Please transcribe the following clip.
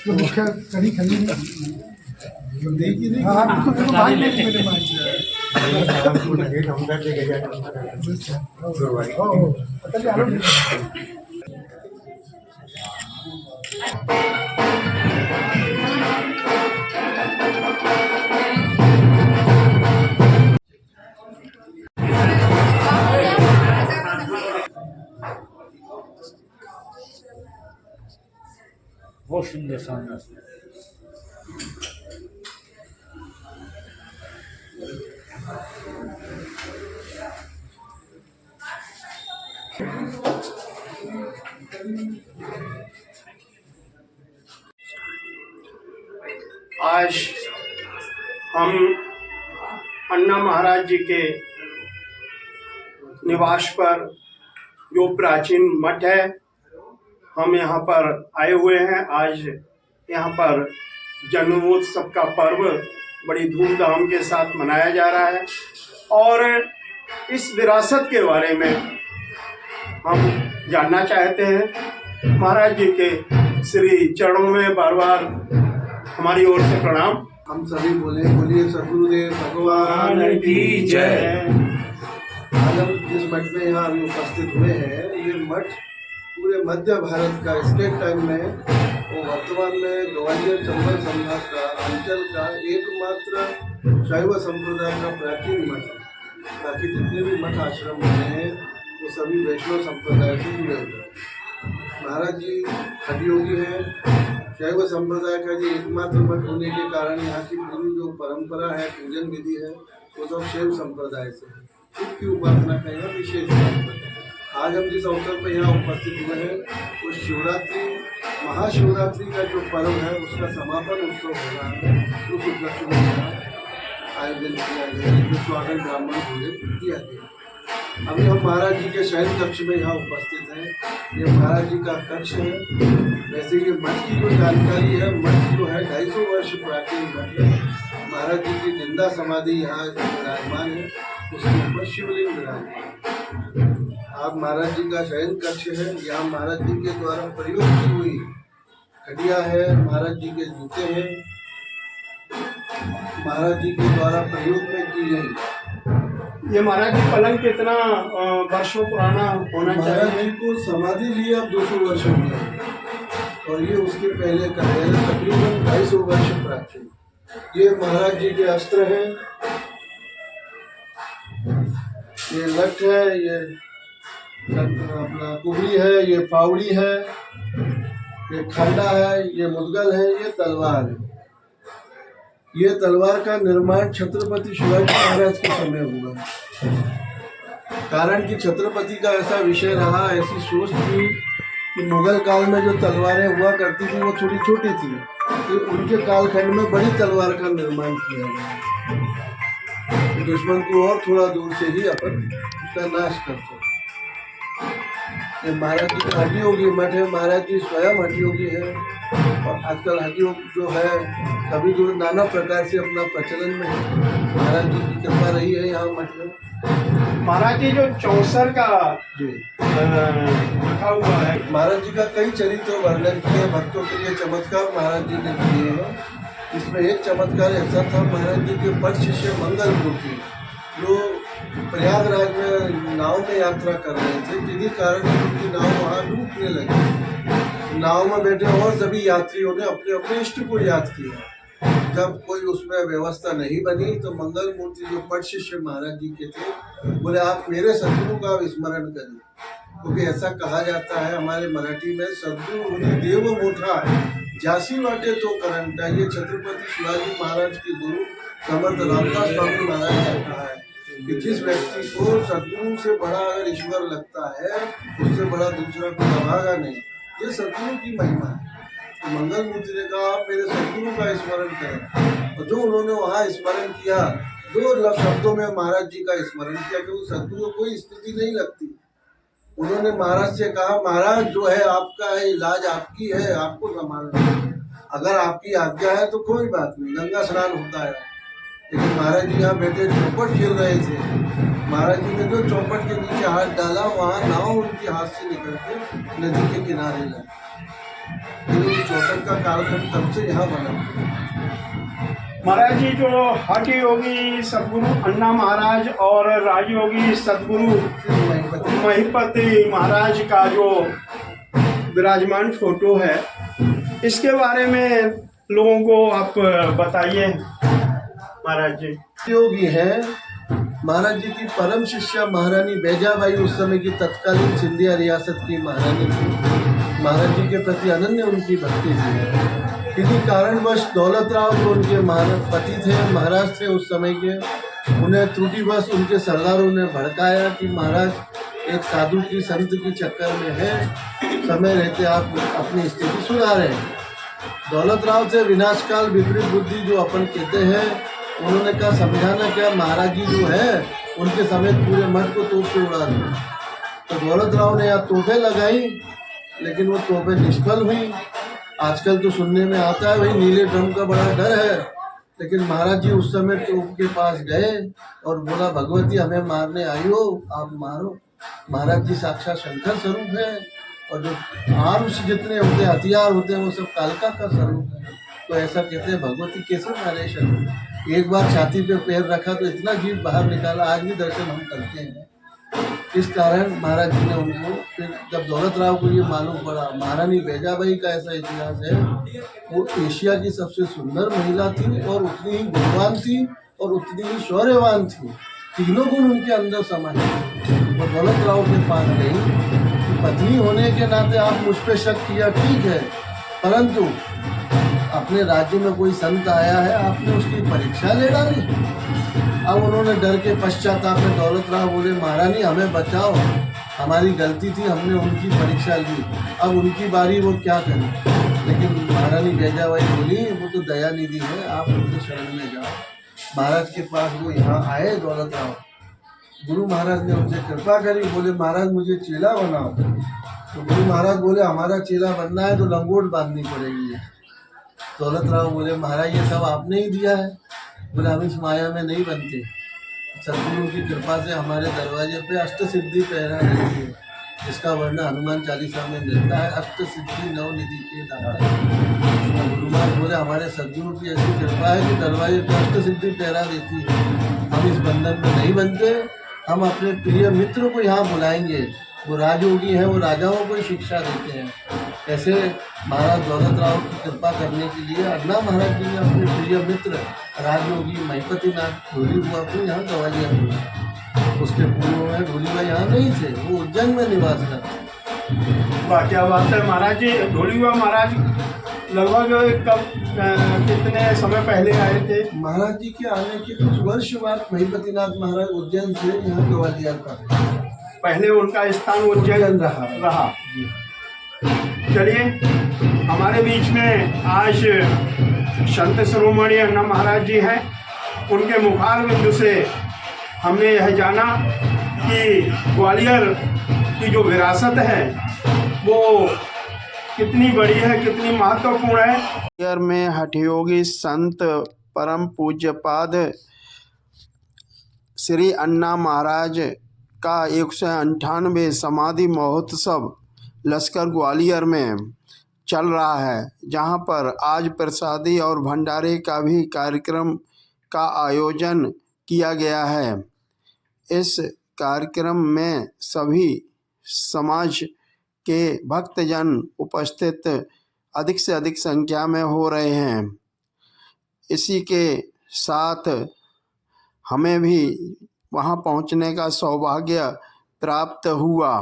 मुख्य कड़ी खड़ी देखी नहीं। हाँ बिल्कुल बाद में मेरे मान बहुत सुंदर शानदार। आज हम अन्ना महाराज जी के निवास पर जो प्राचीन मठ है, हम यहाँ पर आए हुए हैं। आज यहाँ पर जन्मोत्सव का पर्व बड़ी धूमधाम के साथ मनाया जा रहा है और इस विरासत के बारे में हम जानना चाहते हैं। महाराज जी के श्री चरणों में बार बार हमारी ओर से प्रणाम। हम सभी बोलिए सद्गुरुदेव भगवान की जय। आज हम जिस मठ में यहाँ अभी उपस्थित हुए हैं, ये मठ पूरे मध्य भारत का स्टेट टाइम में वो वर्तमान में ग्वालियर चंबल संभाग का अंचल का एकमात्र शैव संप्रदाय का प्राचीन मठ है। बाकी जितने भी मठ आश्रम हैं वो सभी वैष्णव संप्रदाय से जुड़े हुए हैं। महाराज जी हठयोगी हैं। शैव संप्रदाय का ये एकमात्र मठ होने के कारण यहाँ की पूरी जो परंपरा है, पूजन विधि है, वो सब शैव संप्रदाय से है। शिव की उपासना का यहाँ विशेष महत्व है। आज हम जिस अवसर पर यहाँ उपस्थित हुए हैं वो शिवरात्रि, महाशिवरात्रि का जो पर्व है उसका समापन उत्सव हो रहा है। उस उपलक्ष्य में यहाँ आयोजन किया गया, जो स्वागत ब्राह्मण भोजन किया गया। अभी हम महाराज जी के शयन कक्ष में यहाँ उपस्थित हैं। ये महाराज जी का कक्ष है। वैसे ये मठ की जो जानकारी है, मठ जो है 250 वर्ष प्राचीन मठ है। महाराज जी की जिंदा समाधि यहाँ विराजमान है, उसके ऊपर शिवलिंग विराजमान। आप महाराज जी का शयन कक्ष है। यहाँ महाराज जी के द्वारा प्रयोग की हुई खटिया है, महाराज जी के जूते हैं, महाराज जी के द्वारा प्रयोग में की गई। ये महाराज जी पलंग कितना वर्षों पुराना होना चाहिए? महाराज जी को समाधि लिए अब 200 वर्ष हो गए और ये उसके पहले का है, तकरीबन 250 वर्ष प्राचीन। ये महाराज जी के अस्त्र हैं, ये लठ है, ये अपना कुबड़ी है, ये फावड़ी है, ये खंडा है, ये मुदगल है, ये तलवार है। ये तलवार का निर्माण छत्रपति शिवाजी महाराज के समय हुआ है। कारण कि छत्रपति का ऐसा विषय रहा, ऐसी सोच थी कि मुगल काल में जो तलवारें हुआ करती थी वो थोड़ी छोटी थी, तो उनके कालखंड में बड़ी तलवार का निर्माण किया गया। दुश्मन को और थोड़ा दूर से ही अपन उसका नाश करते। महाराज जी का हठयोगी मठ है। महाराज जी स्वयं हठयोगी है और आजकल हठयोग जो है सभी जो नाना प्रकार से अपना प्रचलन में है। महाराज जी की कृपा रही है यहाँ मठ में। महाराज जी जो 64 का जी लिखा हुआ है, महाराज जी का कई चरित्र वर्णन किए, भक्तों के लिए चमत्कार महाराज जी ने किए हैं। इसमें एक चमत्कार ऐसा था, महाराज जी के पद शिष्य मंगल मूर्ति जो प्रयागराज में नाव में यात्रा कर रहे थे, जिन्हीं कारण उनकी नाव वहाँ डूबने लगी। नाव में बैठे और सभी यात्रियों ने अपने अपने इष्ट को याद किया। जब कोई उसमें व्यवस्था नहीं बनी तो मंगल मूर्ति जो पट शिष्य महाराज जी के थे, बोले आप मेरे सद्गुरु का स्मरण करें, क्योंकि ऐसा कहा जाता है हमारे मराठी में, सद्गुरु उन्हें देव मोठा झांसी वाटे तो करंटा। ये छत्रपति शिवाजी महाराज के गुरु समर्थ रामदास स्वामी महाराज ने कहा है कि जिस व्यक्ति को सद्गुरु से बड़ा अगर ईश्वर लगता है, उससे बड़ा दूसरा कोई अभागा नहीं। ये सद्गुरु की महिमा है। तो मंगल मूर्ति ने कहा आप मेरे सद्गुरु का स्मरण करें, और जो उन्होंने वहाँ स्मरण किया, 2 शब्दों में महाराज जी का स्मरण किया, क्योंकि सद्गुरु को कोई स्थिति नहीं लगती। उन्होंने महाराज से कहा महाराज जो है आपका है, इलाज आपकी है, आपको संभालना है। अगर आपकी आज्ञा है तो कोई बात नहीं, गंगा स्नान होता है। लेकिन महाराज जी यहाँ बैठे चौपट खेल रहे थे महाराज जी ने जो चौपट के नीचे हाथ डाला वहाँ नाव उनके हाथ से निकल के नदी के किनारे लगी। फिर उस चौपट का कालखंड तब से यहाँ बना। महाराज जी जो हठ योगी सदगुरु अन्ना महाराज और राजयोगी सदगुरु महिपति महाराज का जो विराजमान फोटो है, इसके बारे में लोगों को आप बताइए महाराज जी। योगी है महाराज जी की परम शिष्या महारानी बैजाबाई, उस समय की तत्कालीन सिंधिया रियासत की महारानी थी। महाराज जी के प्रति अनन्य उनकी भक्ति थी। किसी कारणवश दौलत राव जो उनके पति थे, महाराज थे उस समय के, उन्हें त्रुटिवश उनके सरदारों ने भड़काया कि महाराज एक साधु की संत की चक्कर में है, समय रहते आप अपनी स्थिति सुधारें। दौलत राव से विनाशकाल विपरीत बुद्धि जो अपन कहते हैं, उन्होंने कहा समझाना क्या, महाराज जी जो है उनके समेत पूरे मठ को तोप से उड़ा दिया। तो दौलत राव ने यहाँ तोहफे लगाई, लेकिन वो तोहफे निष्फल हुई। आजकल तो सुनने में आता है भाई नीले ड्रम का बड़ा डर है, लेकिन महाराज जी उस समय तोप के पास गए और बोला भगवती हमें मारने आई हो, आप मारो। महाराज जी साक्षात शंकर स्वरूप है, और जो आर्म्स जितने होते हथियार होते हैं वो सब कालका का स्वरूप है। तो ऐसा कहते हैं भगवती कैसे मारे शंकर। एक बार छाती पे पैर रखा तो इतना जीव बाहर निकाला, आज भी दर्शन हम करते हैं। इस कारण महाराज जी ने उनको, फिर जब दौलत राव को ये मालूम पड़ा, महारानी बैजाबाई का ऐसा इतिहास है, वो एशिया की सबसे सुंदर महिला थी और उतनी ही गुणवान थी और उतनी ही शौर्यवान थी। तीनों गुण उनके अंदर समाये। वो दौलत राव के पास गई कि पत्नी होने के नाते आप मुझ पर शक किया, ठीक है, परंतु अपने राज्य में कोई संत आया है, आपने उसकी परीक्षा ले डाली। अब उन्होंने डर के पश्चाताप में दौलत राव बोले महारानी हमें बचाओ, हमारी गलती थी, हमने उनकी परीक्षा ली, अब उनकी बारी, वो क्या करें। लेकिन महारानी बैजाबाई बोली वो तो दया निधि है, आप उनके शरण में जाओ। महाराज के पास वो यहाँ आए दौलत राव, गुरु महाराज ने उनसे कृपा करी, बोले महाराज मुझे चेला बनाओ। तो गुरु महाराज बोले हमारा चेला बनना है तो लंगोट बांधनी पड़ेगी। दौलत राव बोले महाराज ये सब आपने ही दिया है। बोले हम इस माया में नहीं बनते, सदगुरु की कृपा से हमारे दरवाजे पे अष्ट सिद्धि पहरा रहती है, जिसका वर्णन हनुमान चालीसा में मिलता है, अष्ट सिद्धि नव निधि के दाता। गुरु महाराज बोले हमारे सदगुरु की ऐसी कृपा है कि दरवाजे पे अष्ट सिद्धि पहरा देती है, हम इस बंधन में नहीं बनते, हम अपने प्रिय मित्र को यहाँ बुलाएंगे, वो राजयोगी हैं, वो राजाओं को ही शिक्षा देते हैं। ऐसे महाराज दौलत राव की कृपा करने के लिए अन्ना महाराज जी ने अपने प्रिय मित्र राजयोगी महिपति नाथ ढोली बुआ को यहाँ ग्वालियर भेजा। उसके पूर्व में ढोली बुआ यहाँ नहीं थे, वो उज्जैन में निवास करते। वाह क्या बात है महाराज जी। ढोली बुआ महाराज लगभग कब कितने समय पहले आए थे? महाराज जी के आने के कुछ वर्ष बाद महिपति नाथ महाराज उज्जैन से यहाँ ग्वालियर का, पहले उनका स्थान उज्जैन रहा। चलिए हमारे बीच में आज संत शिरोमणि अन्ना महाराज जी हैं, उनके मुखार बिंदु से हमने यह जाना कि ग्वालियर की जो विरासत है वो कितनी बड़ी है, कितनी महत्वपूर्ण है। ग्वालियर में हठयोगी संत परम पूज्यपाद श्री अन्ना महाराज का 198 समाधि महोत्सव लश्कर ग्वालियर में चल रहा है, जहां पर आज प्रसादी और भंडारे का भी कार्यक्रम का आयोजन किया गया है। इस कार्यक्रम में सभी समाज के भक्तजन उपस्थित अधिक से अधिक संख्या में हो रहे हैं। इसी के साथ हमें भी वहां पहुंचने का सौभाग्य प्राप्त हुआ।